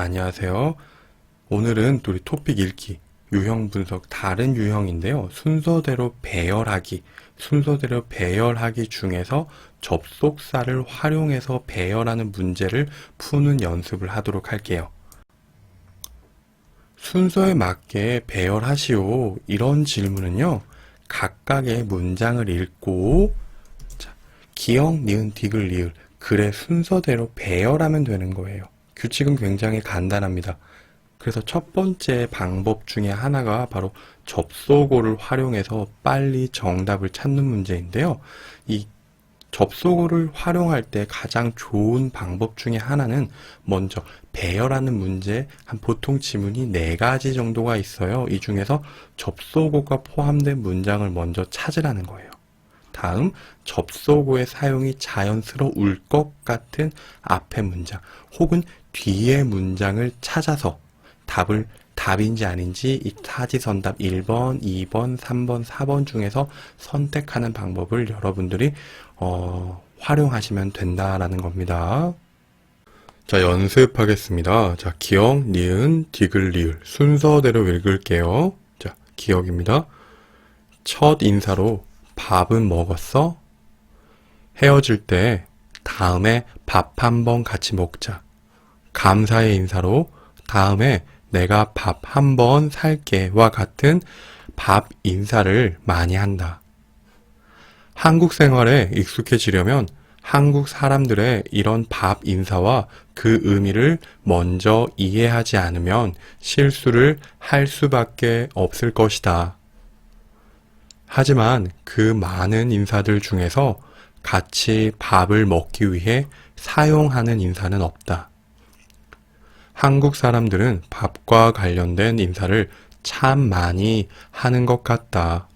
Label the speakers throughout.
Speaker 1: 안녕하세요. 오늘은 우리 토픽 읽기, 유형 분석 다른 유형인데요. 순서대로 배열하기 중에서 접속사를 활용해서 배열하는 문제를 푸는 연습을 하도록 할게요. 순서에 맞게 배열하시오. 이런 질문은요. 각각의 문장을 읽고 기역, 니은, 디귿, 리을 글의 순서대로 배열하면 되는 거예요. 규칙은 굉장히 간단합니다. 그래서 첫 번째 방법 중에 하나가 바로 접속어를 활용해서 빨리 정답을 찾는 문제인데요. 이 접속어를 활용할 때 가장 좋은 방법 중에 하나는 먼저 배열하는 문제, 한 보통 지문이 4가지 정도가 있어요. 이 중에서 접속어가 포함된 문장을 먼저 찾으라는 거예요. 다음, 접속어의 사용이 자연스러울 것 같은 앞의 문장 혹은 뒤의 문장을 찾아서 답인지 아닌지 이 사지선답 1번, 2번, 3번, 4번 중에서 선택하는 방법을 여러분들이 활용하시면 된다라는 겁니다. 자, 연습하겠습니다. 자, 기역, 니은, 디귿, 리을 순서대로 읽을게요. 자, 기역입니다. 첫 인사로 밥은 먹었어? 헤어질 때 다음에 밥 한 번 같이 먹자. 감사의 인사로 다음에 내가 밥 한 번 살게와 같은 밥 인사를 많이 한다. 한국 생활에 익숙해지려면 한국 사람들의 이런 밥 인사와 그 의미를 먼저 이해하지 않으면 실수를 할 수밖에 없을 것이다. 하지만 그 많은 인사들 중에서 같이 밥을 먹기 위해 사용하는 인사는 없다. 한국 사람들은 밥과 관련된 인사를 참 많이 하는 것 같다.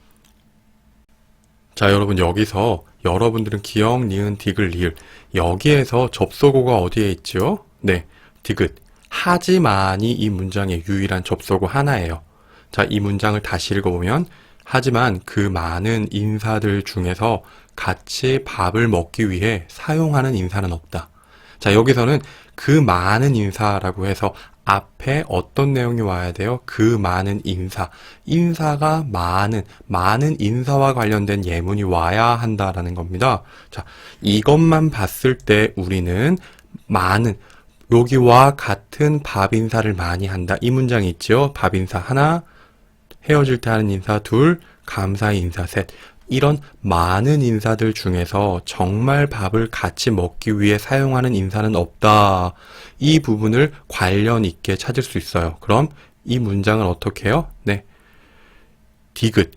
Speaker 1: 자, 여러분 여기서 여러분들은 기역, 니은, 디귿, 리을 여기에서 접속어가 어디에 있죠? 네, 디귿. 하지만이 이 문장의 유일한 접속어 하나예요. 자, 이 문장을 다시 읽어보면 하지만 그 많은 인사들 중에서 같이 밥을 먹기 위해 사용하는 인사는 없다. 자, 여기서는 그 많은 인사라고 해서 앞에 어떤 내용이 와야 돼요? 그 많은 인사가 많은 인사와 관련된 예문이 와야 한다라는 겁니다. 자, 이것만 봤을 때 우리는 여기와 같은 밥 인사를 많이 한다. 이 문장이 있죠? 밥 인사 하나, 헤어질 때 하는 인사 둘, 감사의 인사 셋. 이런 많은 인사들 중에서 정말 밥을 같이 먹기 위해 사용하는 인사는 없다. 이 부분을 관련 있게 찾을 수 있어요. 그럼 이 문장을 어떻게 해요? 네, 디귿.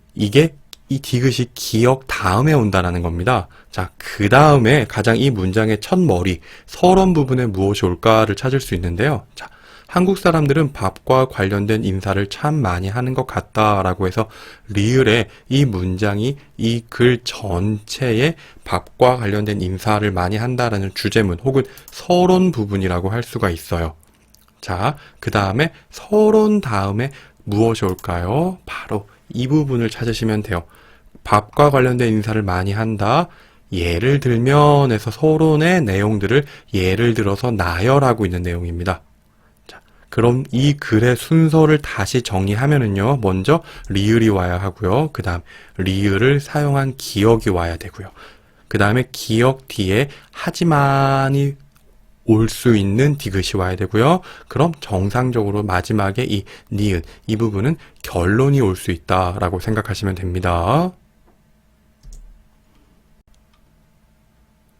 Speaker 1: 이 디귿이 기역 다음에 온다라는 겁니다. 자, 그 다음에 가장 이 문장의 첫 머리, 서론 부분에 무엇이 올까를 찾을 수 있는데요. 자, 한국 사람들은 밥과 관련된 인사를 참 많이 하는 것 같다라고 해서 리을에 이 문장이 이 글 전체에 밥과 관련된 인사를 많이 한다라는 주제문 혹은 서론 부분이라고 할 수가 있어요. 자, 그 다음에 서론 다음에 무엇이 올까요? 바로 이 부분을 찾으시면 돼요. 밥과 관련된 인사를 많이 한다. 예를 들면 에서 서론의 내용들을 예를 들어서 나열하고 있는 내용입니다. 그럼 이 글의 순서를 다시 정리하면은요, 먼저 리을이 와야 하고요. 그 다음 리을을 사용한 기역이 와야 되고요. 그 다음에 기역 뒤에 하지만이 올 수 있는 디귿이 와야 되고요. 그럼 정상적으로 마지막에 이 니은, 이 부분은 결론이 올 수 있다라고 생각하시면 됩니다.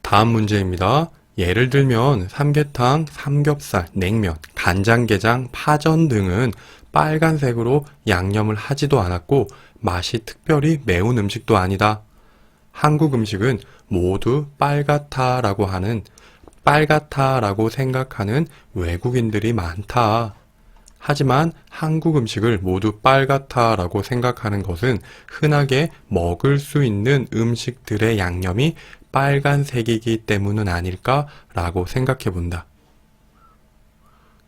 Speaker 1: 다음 문제입니다. 예를 들면 삼계탕, 삼겹살, 냉면, 간장게장, 파전 등은 빨간색으로 양념을 하지도 않았고 맛이 특별히 매운 음식도 아니다. 한국 음식은 모두 빨갛다라고 생각하는 외국인들이 많다. 하지만 한국 음식을 모두 빨갛다라고 생각하는 것은 흔하게 먹을 수 있는 음식들의 양념이 빨간색이기 때문은 아닐까라고 생각해 본다.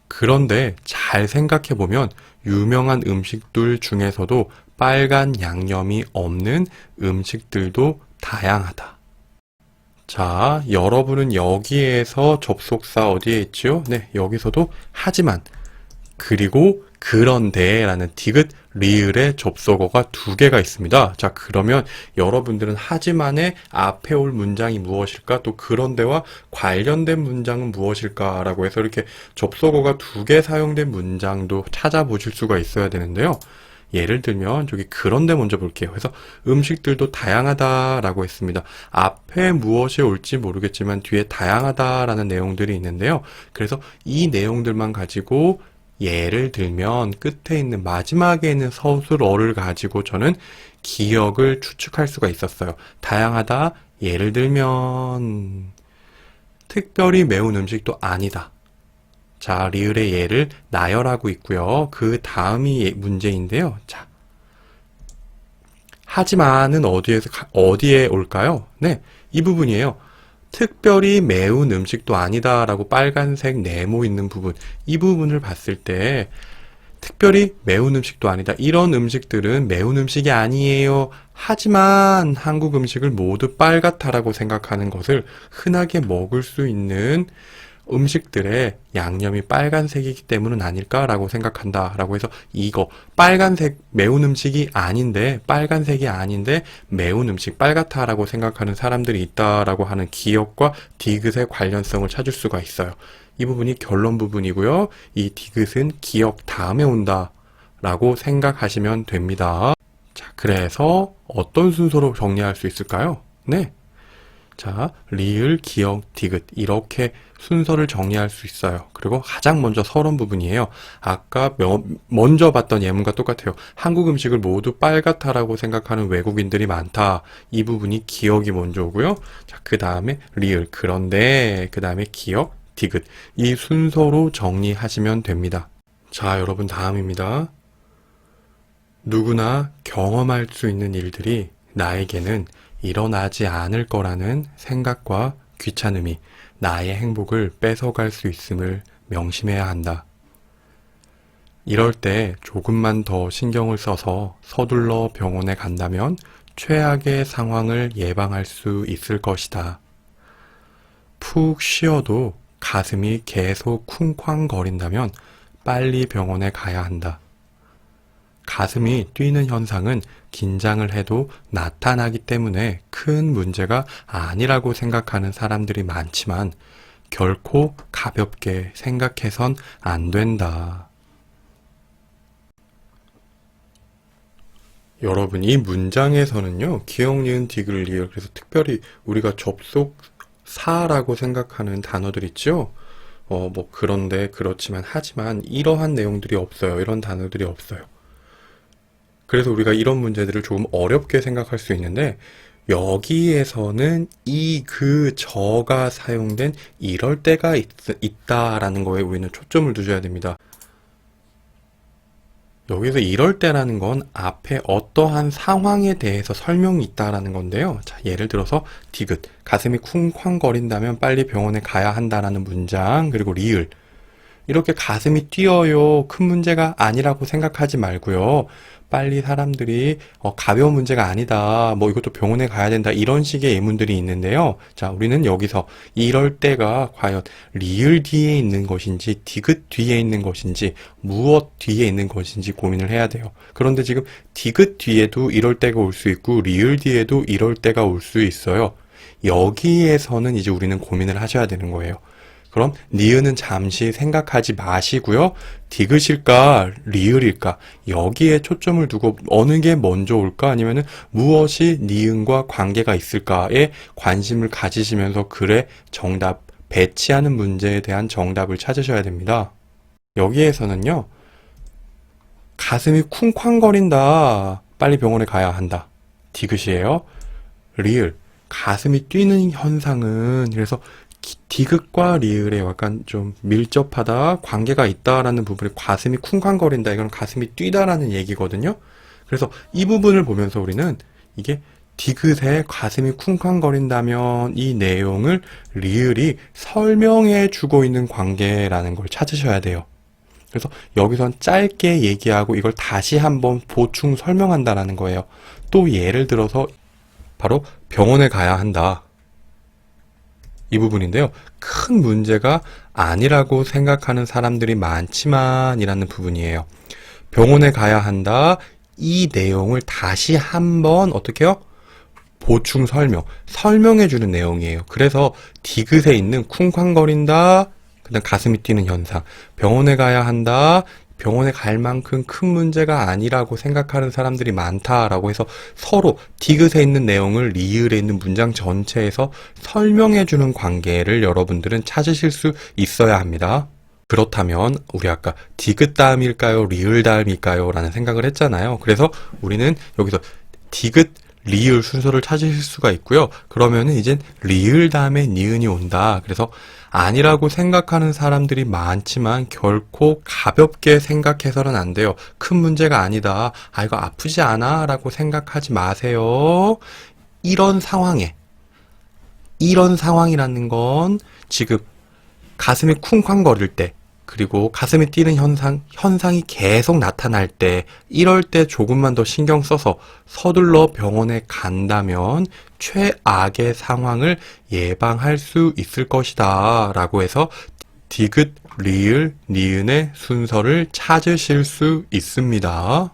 Speaker 1: 그런데 잘 생각해 보면 유명한 음식들 중에서도 빨간 양념이 없는 음식들도 다양하다. 자, 여러분은 여기에서 접속사 어디에 있죠? 네, 여기서도 하지만, 그리고 그런데 라는 디귿, 리을의 접속어가 두 개가 있습니다. 자, 그러면 여러분들은 하지만의 앞에 올 문장이 무엇일까? 또 그런데와 관련된 문장은 무엇일까? 라고 해서 이렇게 접속어가 두 개 사용된 문장도 찾아보실 수가 있어야 되는데요. 예를 들면 저기 그런데 먼저 볼게요. 그래서 음식들도 다양하다라고 했습니다. 앞에 무엇이 올지 모르겠지만 뒤에 다양하다라는 내용들이 있는데요. 그래서 이 내용들만 가지고 예를 들면 끝에 있는 마지막에 있는 서술어를 가지고 저는 기억을 추측할 수가 있었어요. 다양하다. 예를 들면 특별히 매운 음식도 아니다. 자, 리을의 예를 나열하고 있고요. 그 다음이 문제인데요. 자, 하지만은 어디에 올까요? 네, 이 부분이에요. 특별히 매운 음식도 아니다라고 빨간색 네모 있는 부분, 이 부분을 봤을 때 특별히 매운 음식도 아니다. 이런 음식들은 매운 음식이 아니에요. 하지만 한국 음식을 모두 빨갛다라고 생각하는 것을 흔하게 먹을 수 있는 음식들의 양념이 빨간색이기 때문은 아닐까라고 생각한다라고 해서 이거 빨간색 매운 음식이 아닌데 빨간색이 아닌데 매운 음식 빨갛다라고 생각하는 사람들이 있다라고 하는 기억과 디귿의 관련성을 찾을 수가 있어요. 이 부분이 결론 부분이고요. 이 디귿은 기억 다음에 온다라고 생각하시면 됩니다. 자, 그래서 어떤 순서로 정리할 수 있을까요? 네. 자, 리을, 기억, 디귿 이렇게 순서를 정리할 수 있어요. 그리고 가장 먼저 서론 부분이에요. 아까 먼저 봤던 예문과 똑같아요. 한국 음식을 모두 빨갛다라고 생각하는 외국인들이 많다. 이 부분이 기억이 먼저 오고요. 자, 그 다음에 리을, 그런데 그 다음에 기억, 디귿 이 순서로 정리하시면 됩니다. 자, 여러분 다음입니다. 누구나 경험할 수 있는 일들이 나에게는 일어나지 않을 거라는 생각과 귀찮음이 나의 행복을 뺏어갈 수 있음을 명심해야 한다. 이럴 때 조금만 더 신경을 써서 서둘러 병원에 간다면 최악의 상황을 예방할 수 있을 것이다. 푹 쉬어도 가슴이 계속 쿵쾅거린다면 빨리 병원에 가야 한다. 가슴이 뛰는 현상은 긴장을 해도 나타나기 때문에 큰 문제가 아니라고 생각하는 사람들이 많지만 결코 가볍게 생각해선 안 된다. 여러분, 이 문장에서는요, 기억, 니은, 디귿, 리을, 그래서 특별히 우리가 접속사라고 생각하는 단어들 있죠? 그런데, 그렇지만, 하지만, 이러한 내용들이 없어요. 이런 단어들이 없어요. 그래서 우리가 이런 문제들을 조금 어렵게 생각할 수 있는데 여기에서는 이, 그, 저가 사용된 이럴 때가 있다라는 거에 우리는 초점을 두셔야 됩니다. 여기서 이럴 때라는 건 앞에 어떠한 상황에 대해서 설명이 있다라는 건데요. 자, 예를 들어서 디귿, 가슴이 쿵쾅거린다면 빨리 병원에 가야 한다라는 문장, 그리고 리을, 이렇게 가슴이 뛰어요. 큰 문제가 아니라고 생각하지 말고요. 빨리 사람들이 가벼운 문제가 아니다. 이것도 병원에 가야 된다. 이런 식의 예문들이 있는데요. 자, 우리는 여기서 이럴 때가 과연 리을 뒤에 있는 것인지 디귿 뒤에 있는 것인지 무엇 뒤에 있는 것인지 고민을 해야 돼요. 그런데 지금 디귿 뒤에도 이럴 때가 올 수 있고 리을 뒤에도 이럴 때가 올 수 있어요. 여기에서는 이제 우리는 고민을 하셔야 되는 거예요. 그럼 니은은 잠시 생각하지 마시고요. 디귿일까 리을일까 여기에 초점을 두고 어느 게 먼저 올까 아니면은 무엇이 니은과 관계가 있을까에 관심을 가지시면서 글의 정답 배치하는 문제에 대한 정답을 찾으셔야 됩니다. 여기에서는요. 가슴이 쿵쾅거린다. 빨리 병원에 가야 한다. 디귿이에요. 리을 가슴이 뛰는 현상은 그래서 디귿과 리을에 약간 좀 밀접하다, 관계가 있다라는 부분에 가슴이 쿵쾅거린다, 이건 가슴이 뛰다라는 얘기거든요. 그래서 이 부분을 보면서 우리는 이게 디귿에 가슴이 쿵쾅거린다면 이 내용을 리을이 설명해 주고 있는 관계라는 걸 찾으셔야 돼요. 그래서 여기선 짧게 얘기하고 이걸 다시 한번 보충 설명한다라는 거예요. 또 예를 들어서 바로 병원에 가야 한다. 이 부분인데요. 큰 문제가 아니라고 생각하는 사람들이 많지만 이라는 부분이에요. 병원에 가야 한다. 이 내용을 다시 한번 어떻게 해요? 보충 설명해주는 내용이에요. 그래서 디귿에 있는 쿵쾅거린다, 그다음 가슴이 뛰는 현상, 병원에 가야 한다, 병원에 갈 만큼 큰 문제가 아니라고 생각하는 사람들이 많다라고 해서 서로 디귿에 있는 내용을 리을에 있는 문장 전체에서 설명해주는 관계를 여러분들은 찾으실 수 있어야 합니다. 그렇다면 우리 아까 디귿 다음일까요? 리을 다음일까요? 라는 생각을 했잖아요. 그래서 우리는 여기서 디귿, 리을 순서를 찾으실 수가 있고요. 그러면은 이젠 리을 다음에 니은이 온다. 그래서 아니라고 생각하는 사람들이 많지만 결코 가볍게 생각해서는 안 돼요. 큰 문제가 아니다. 아, 이거 아프지 않아? 라고 생각하지 마세요. 이런 상황이라는 건 지금 가슴이 쿵쾅거릴 때, 그리고 가슴이 뛰는 현상이 계속 나타날 때, 이럴 때 조금만 더 신경 써서 서둘러 병원에 간다면 최악의 상황을 예방할 수 있을 것이다. 라고 해서 디귿, 리을, 니은의 순서를 찾으실 수 있습니다.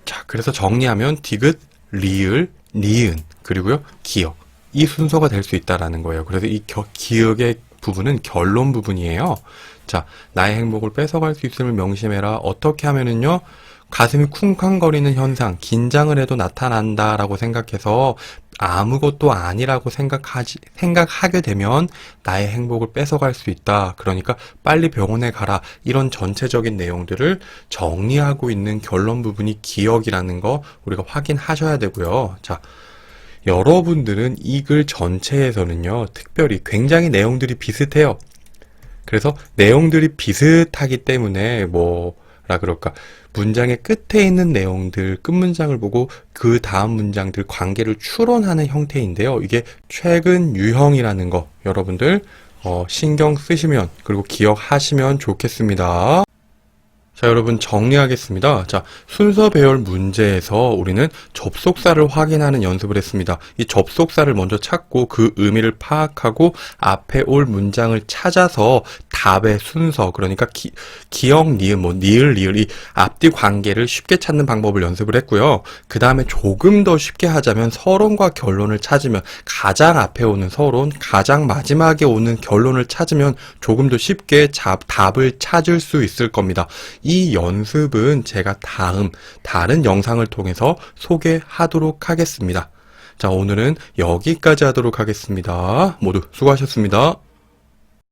Speaker 1: 자, 그래서 정리하면 디귿, 리을, 니은, 그리고요, 기역. 이 순서가 될 수 있다라는 거예요. 그래서 이 기역의 부분은 결론 부분이에요. 자, 나의 행복을 뺏어갈 수 있음을 명심해라. 어떻게 하면은요, 가슴이 쿵쾅거리는 현상, 긴장을 해도 나타난다라고 생각해서 아무것도 아니라고 생각하게 되면 나의 행복을 뺏어갈 수 있다. 그러니까 빨리 병원에 가라. 이런 전체적인 내용들을 정리하고 있는 결론 부분이 기억이라는 거 우리가 확인하셔야 되고요. 자, 여러분들은 이 글 전체에서는요, 특별히 굉장히 내용들이 비슷해요. 그래서 내용들이 비슷하기 때문에 뭐라 그럴까, 문장의 끝에 있는 내용들, 끝 문장을 보고 그 다음 문장들 관계를 추론하는 형태인데요. 이게 최근 유형이라는 거 여러분들 신경 쓰시면, 그리고 기억하시면 좋겠습니다. 자, 여러분 정리하겠습니다. 자, 순서 배열 문제에서 우리는 접속사를 확인하는 연습을 했습니다. 이 접속사를 먼저 찾고 그 의미를 파악하고 앞에 올 문장을 찾아서 답의 순서, 그러니까 기역, 니은, 니을, 리을, 이 앞뒤 관계를 쉽게 찾는 방법을 연습을 했고요. 그 다음에 조금 더 쉽게 하자면 서론과 결론을 찾으면, 가장 앞에 오는 서론, 가장 마지막에 오는 결론을 찾으면 조금 더 쉽게 답을 찾을 수 있을 겁니다. 이 연습은 제가 다른 영상을 통해서 소개하도록 하겠습니다. 자, 오늘은 여기까지 하도록 하겠습니다. 모두 수고하셨습니다.